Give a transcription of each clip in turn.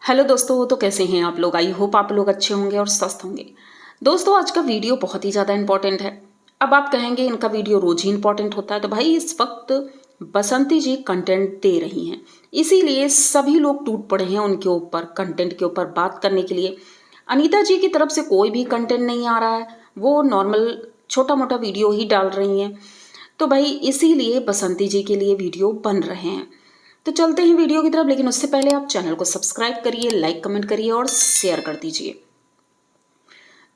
Hello दोस्तों, तो कैसे हैं आप लोग। आई होप आप लोग अच्छे होंगे और स्वस्थ होंगे। दोस्तों, आज का वीडियो बहुत ही ज़्यादा इंपॉर्टेंट है। अब आप कहेंगे इनका वीडियो रोज ही इंपॉर्टेंट होता है, तो भाई इस वक्त बसंती जी कंटेंट दे रही हैं, इसीलिए सभी लोग टूट पड़े हैं उनके ऊपर, कंटेंट के ऊपर बात करने के लिए। अनीता जी की तरफ से कोई भी कंटेंट नहीं आ रहा है, वो नॉर्मल छोटा मोटा वीडियो ही डाल रही हैं, तो भाई इसीलिए बसंती जी के लिए वीडियो बन रहे हैं। तो चलते हैं वीडियो की तरफ, लेकिन उससे पहले आप चैनल को सब्सक्राइब करिए, लाइक कमेंट करिए और शेयर कर दीजिए।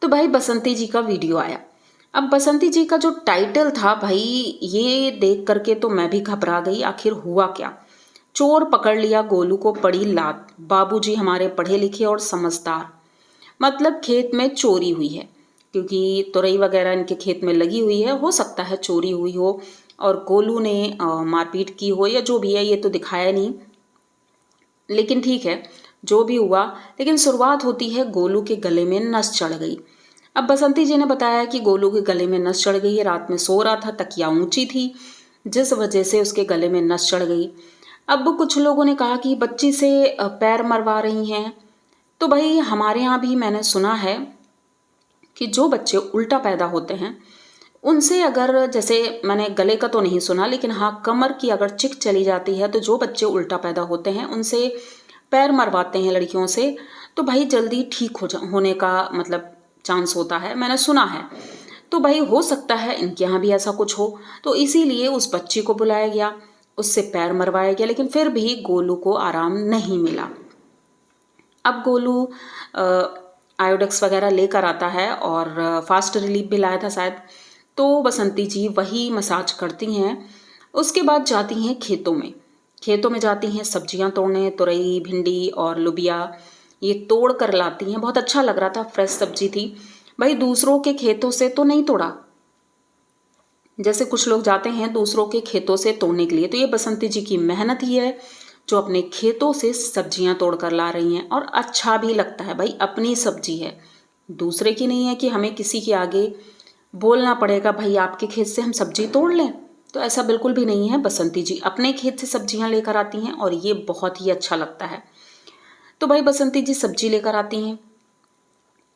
तो भाई बसंती जी का वीडियो आया। अब बसंती जी का जो टाइटल था भाई, ये देख करके तो मैं भी घबरा गई। आखिर हुआ क्या। चोर पकड़ लिया, गोलू को पड़ी लात, बाबूजी हमारे पढ़े लिखे और समझदार। मतलब खेत में चोरी हुई है, क्योंकि तुरई वगैरह इनके खेत में लगी हुई है, हो सकता है चोरी हुई हो और गोलू ने मारपीट की हो या जो भी है, ये तो दिखाया नहीं, लेकिन ठीक है जो भी हुआ। लेकिन शुरुआत होती है गोलू के गले में नस चढ़ गई। अब बसंती जी ने बताया कि गोलू के गले में नस चढ़ गई है, रात में सो रहा था, तकिया ऊंची थी, जिस वजह से उसके गले में नस चढ़ गई। अब कुछ लोगों ने कहा कि बच्ची से पैर मरवा रही हैं। तो भाई हमारे यहाँ भी मैंने सुना है कि जो बच्चे उल्टा पैदा होते हैं उनसे, अगर जैसे मैंने गले का तो नहीं सुना, लेकिन हाँ कमर की अगर चिक चली जाती है तो जो बच्चे उल्टा पैदा होते हैं उनसे पैर मरवाते हैं लड़कियों से, तो भाई जल्दी ठीक होने का मतलब चांस होता है, मैंने सुना है। तो भाई हो सकता है इनके यहाँ भी ऐसा कुछ हो, तो इसीलिए उस बच्ची को बुलाया गया, उससे पैर मरवाया गया, लेकिन फिर भी गोलू को आराम नहीं मिला। अब गोलू आयोडेक्स वगैरह लेकर आता है और फास्ट रिलीफ भी लाया था शायद। तो बसंती जी वही मसाज करती हैं। उसके बाद जाती हैं खेतों में जाती हैं सब्जियां तोड़ने, तुरई, भिंडी और लोबिया ये तोड़ कर लाती हैं। बहुत अच्छा लग रहा था, फ्रेश सब्जी थी। भाई दूसरों के खेतों से तो नहीं तोड़ा, जैसे कुछ लोग जाते हैं दूसरों के खेतों से तोड़ने के लिए, तो ये बसंती जी की मेहनत ही है जो अपने खेतों से सब्जियां तोड़ कर ला रही हैं। और अच्छा भी लगता है, भाई अपनी सब्जी है, दूसरे की नहीं है कि हमें किसी के आगे बोलना पड़ेगा भाई आपके खेत से हम सब्जी तोड़ लें। तो ऐसा बिल्कुल भी नहीं है, बसंती जी अपने खेत से सब्जियां लेकर आती हैं और ये बहुत ही अच्छा लगता है। तो भाई बसंती जी सब्जी लेकर आती हैं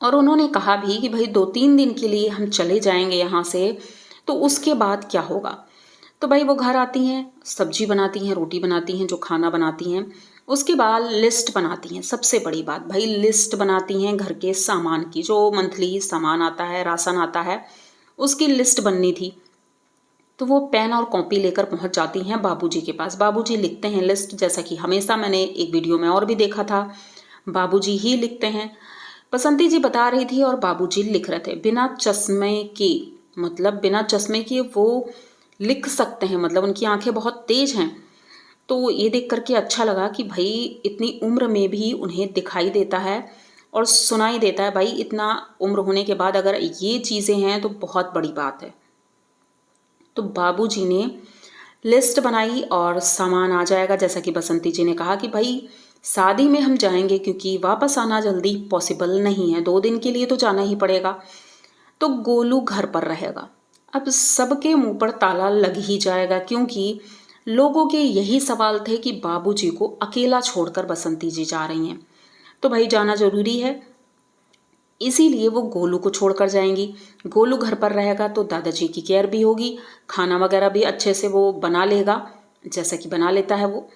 और उन्होंने कहा भी कि भाई 2-3 दिन के लिए हम चले जाएंगे यहाँ से, तो उसके बाद क्या होगा। तो भाई वो घर आती हैं, सब्जी बनाती हैं, रोटी बनाती हैं, जो खाना बनाती हैं, उसके बाद लिस्ट बनाती हैं। सबसे बड़ी बात भाई लिस्ट बनाती हैं घर के सामान की, जो मंथली सामान आता है, राशन आता है, उसकी लिस्ट बननी थी। तो वो पेन और कॉपी लेकर पहुंच जाती हैं बाबूजी के पास। बाबूजी लिखते हैं लिस्ट, जैसा कि हमेशा मैंने एक वीडियो में और भी देखा था, बाबूजी ही लिखते हैं। बसंती जी बता रही थी और बाबूजी लिख रहे थे बिना चश्मे के, मतलब बिना चश्मे के वो लिख सकते हैं, मतलब उनकी आंखें बहुत तेज हैं। तो ये देख करके अच्छा लगा कि भाई इतनी उम्र में भी उन्हें दिखाई देता है और सुनाई देता है। भाई इतना उम्र होने के बाद अगर ये चीज़ें हैं तो बहुत बड़ी बात है। तो बाबूजी ने लिस्ट बनाई और सामान आ जाएगा, जैसा कि बसंती जी ने कहा कि भाई शादी में हम जाएंगे, क्योंकि वापस आना जल्दी पॉसिबल नहीं है, 2 दिन के लिए तो जाना ही पड़ेगा। तो गोलू घर पर रहेगा। अब सबके मुंह पर ताला लग ही जाएगा, क्योंकि लोगों के यही सवाल थे कि बाबूजी को अकेला छोड़कर बसंती जी जा रही हैं, तो भाई जाना जरूरी है, इसीलिए वो गोलू को छोड़कर जाएंगी। गोलू घर पर रहेगा तो दादाजी की केयर भी होगी, खाना वगैरह भी अच्छे से वो बना लेगा, जैसा कि बना लेता है वो।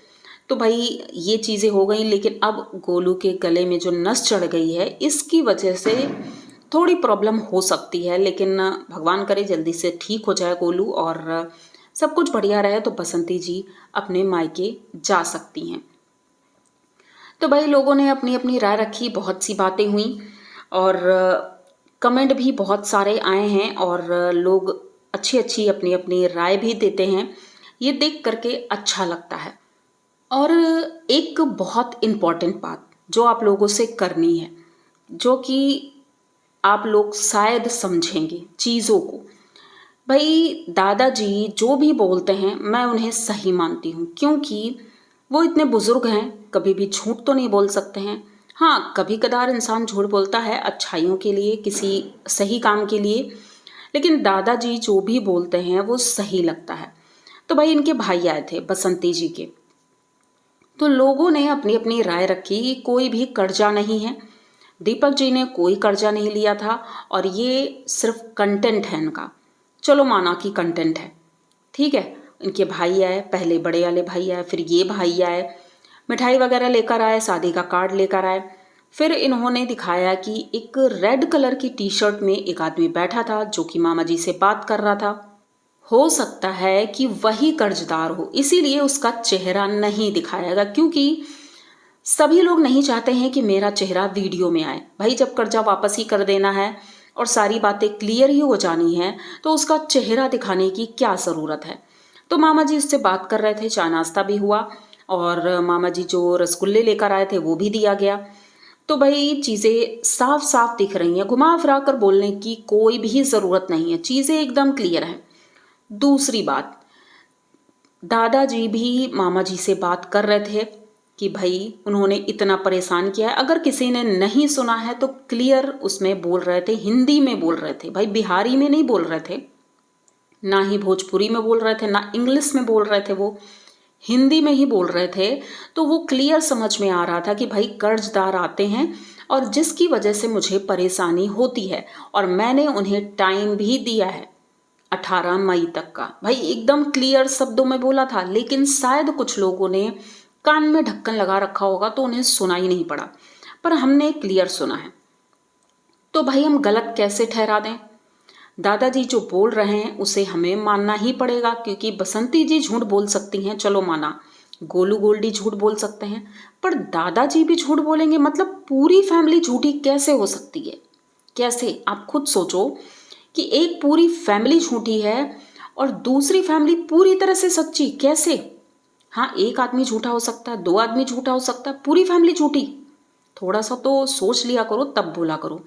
तो भाई ये चीज़ें हो गई, लेकिन अब गोलू के गले में जो नस चढ़ गई है, इसकी वजह से थोड़ी प्रॉब्लम हो सकती है, लेकिन भगवान करे जल्दी से ठीक हो जाए गोलू और सब कुछ बढ़िया रहे, तो बसंती जी अपने मायके जा सकती हैं। तो भाई लोगों ने अपनी अपनी राय रखी, बहुत सी बातें हुई और कमेंट भी बहुत सारे आए हैं और लोग अच्छी अच्छी अपनी अपनी राय भी देते हैं। ये देख करके अच्छा लगता है। और एक बहुत इम्पॉर्टेंट बात जो आप लोगों से करनी है, जो कि आप लोग शायद समझेंगे चीज़ों को। भाई दादाजी जो भी बोलते हैं मैं उन्हें सही मानती हूँ, क्योंकि वो इतने बुजुर्ग हैं, कभी भी झूठ तो नहीं बोल सकते हैं। हाँ कभी कदार इंसान झूठ बोलता है अच्छाइयों के लिए, किसी सही काम के लिए, लेकिन दादाजी जो भी बोलते हैं वो सही लगता है। तो भाई इनके भाई आए थे बसंती जी के, तो लोगों ने अपनी अपनी राय रखी कि कोई भी कर्जा नहीं है, दीपक जी ने कोई कर्जा नहीं लिया था और ये सिर्फ कंटेंट है इनका। चलो माना कि कंटेंट है, ठीक है। इनके भाई आए, पहले बड़े वाले भाई आए, फिर ये भाई आए, मिठाई वगैरह लेकर आए, शादी का कार्ड लेकर आए। फिर इन्होंने दिखाया कि एक रेड कलर की टी शर्ट में एक आदमी बैठा था जो कि मामा जी से बात कर रहा था। हो सकता है कि वही कर्जदार हो, इसीलिए उसका चेहरा नहीं दिखाया गया, क्योंकि सभी लोग नहीं चाहते हैं कि मेरा चेहरा वीडियो में आए। भाई जब कर्जा वापस ही कर देना है और सारी बातें क्लियर ही हो जानी है तो उसका चेहरा दिखाने की क्या ज़रूरत है। तो मामा जी उससे बात कर रहे थे, चाय नाश्ता भी हुआ और मामा जी जो रसगुल्ले लेकर आए थे वो भी दिया गया। तो भाई चीज़ें साफ साफ दिख रही हैं, घुमा फिरा कर बोलने की कोई भी ज़रूरत नहीं है, चीज़ें एकदम क्लियर हैं। दूसरी बात, दादाजी भी मामा जी से बात कर रहे थे कि भाई उन्होंने इतना परेशान किया है। अगर किसी ने नहीं सुना है तो क्लियर उसमें बोल रहे थे, हिंदी में बोल रहे थे, भाई बिहारी में नहीं बोल रहे थे, ना ही भोजपुरी में बोल रहे थे, ना इंग्लिश में बोल रहे थे, वो हिंदी में ही बोल रहे थे। तो वो क्लियर समझ में आ रहा था कि भाई कर्जदार आते हैं और जिसकी वजह से मुझे परेशानी होती है और मैंने उन्हें टाइम भी दिया है 18 मई तक का। भाई एकदम क्लियर शब्दों में बोला था, लेकिन शायद कुछ लोगों ने कान में ढक्कन लगा रखा होगा तो उन्हें सुना ही नहीं पड़ा, पर हमने क्लियर सुना है। तो भाई हम गलत कैसे ठहरा दें? दादाजी जो बोल रहे हैं उसे हमें मानना ही पड़ेगा, क्योंकि बसंती जी झूठ बोल सकती हैं, चलो माना, गोलू गोल्डी झूठ बोल सकते हैं, पर दादाजी भी झूठ बोलेंगे, मतलब पूरी फैमिली झूठी कैसे हो सकती है? कैसे? आप खुद सोचो कि एक पूरी फैमिली झूठी है और दूसरी फैमिली पूरी तरह से सच्ची, कैसे? हाँ, एक आदमी झूठा हो सकता है, 2 आदमी झूठा हो सकता है, पूरी फैमिली झूठी? थोड़ा सा तो सोच लिया करो, तब बोला करो,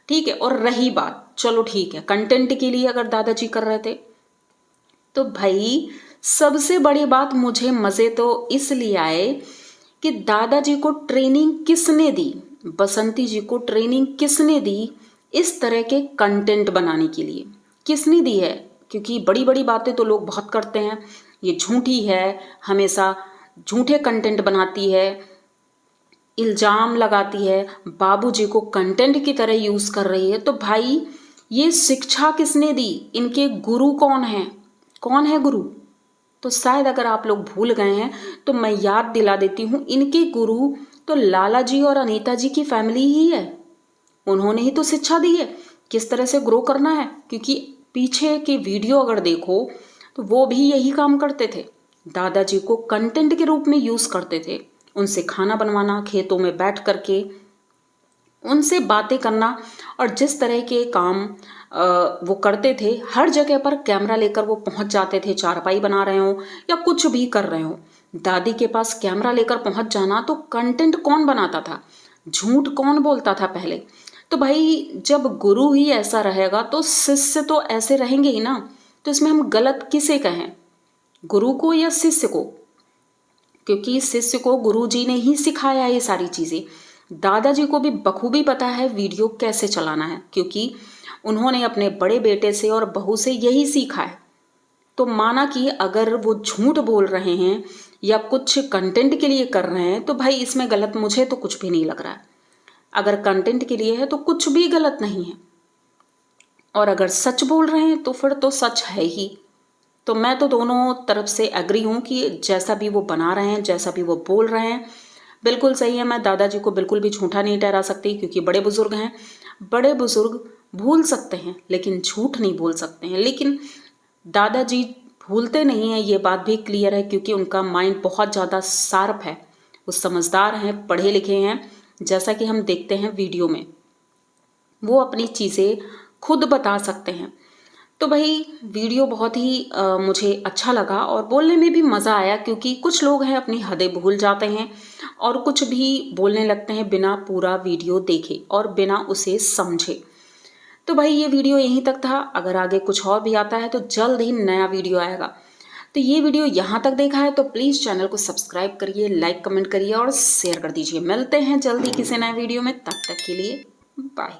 ठीक है। और रही बात, चलो ठीक है, कंटेंट के लिए अगर दादाजी कर रहे थे तो भाई सबसे बड़ी बात, मुझे मजे तो इसलिए आए कि दादाजी को ट्रेनिंग किसने दी, बसंती जी को ट्रेनिंग किसने दी इस तरह के कंटेंट बनाने के लिए? किसने दी है? क्योंकि बड़ी बड़ी बातें तो लोग बहुत करते हैं, ये झूठी है, हमेशा झूठे कंटेंट बनाती है, इल्ज़ाम लगाती है, बाबूजी को कंटेंट की तरह यूज़ कर रही है। तो भाई ये शिक्षा किसने दी? इनके गुरु कौन है? कौन है गुरु? तो शायद अगर आप लोग भूल गए हैं तो मैं याद दिला देती हूँ, इनके गुरु तो लाला जी और अनीता जी की फैमिली ही है। उन्होंने ही तो शिक्षा दी है किस तरह से ग्रो करना है, क्योंकि पीछे की वीडियो अगर देखो तो वो भी यही काम करते थे, दादाजी को कंटेंट के रूप में यूज़ करते थे, उनसे खाना बनवाना, खेतों में बैठ करके उनसे बातें करना, और जिस तरह के काम वो करते थे, हर जगह पर कैमरा लेकर वो पहुंच जाते थे, चारपाई बना रहे हो या कुछ भी कर रहे हो, दादी के पास कैमरा लेकर पहुंच जाना। तो कंटेंट कौन बनाता था? झूठ कौन बोलता था पहले? तो भाई जब गुरु ही ऐसा रहेगा तो शिष्य तो ऐसे रहेंगे ही ना। तो इसमें हम गलत किसे कहें, गुरु को या शिष्य को? क्योंकि शिष्य को गुरु जी ने ही सिखाया ये सारी चीज़ें। दादाजी को भी बखूबी पता है वीडियो कैसे चलाना है, क्योंकि उन्होंने अपने बड़े बेटे से और बहू से यही सीखा है। तो माना कि अगर वो झूठ बोल रहे हैं या कुछ कंटेंट के लिए कर रहे हैं तो भाई इसमें गलत मुझे तो कुछ भी नहीं लग रहा है। अगर कंटेंट के लिए है तो कुछ भी गलत नहीं है, और अगर सच बोल रहे हैं तो फिर तो सच है ही। तो मैं तो दोनों तरफ से एग्री हूँ कि जैसा भी वो बना रहे हैं, जैसा भी वो बोल रहे हैं, बिल्कुल सही है। मैं दादाजी को बिल्कुल भी झूठा नहीं ठहरा सकती, क्योंकि बड़े बुजुर्ग हैं। बड़े बुजुर्ग भूल सकते हैं लेकिन झूठ नहीं बोल सकते हैं। लेकिन दादाजी भूलते नहीं हैं, ये बात भी क्लियर है, क्योंकि उनका माइंड बहुत ज़्यादा शार्प है, वो समझदार हैं, पढ़े लिखे हैं। जैसा कि हम देखते हैं वीडियो में, वो अपनी चीज़ें खुद बता सकते हैं। तो भाई वीडियो बहुत ही मुझे अच्छा लगा और बोलने में भी मज़ा आया, क्योंकि कुछ लोग हैं अपनी हदें भूल जाते हैं और कुछ भी बोलने लगते हैं बिना पूरा वीडियो देखे और बिना उसे समझे। तो भाई ये वीडियो यहीं तक था। अगर आगे कुछ और भी आता है तो जल्द ही नया वीडियो आएगा। तो ये वीडियो यहाँ तक देखा है तो प्लीज़ चैनल को सब्सक्राइब करिए, लाइक कमेंट करिए और शेयर कर दीजिए। मिलते हैं जल्दी किसी नए वीडियो में, तब तक के लिए बाय।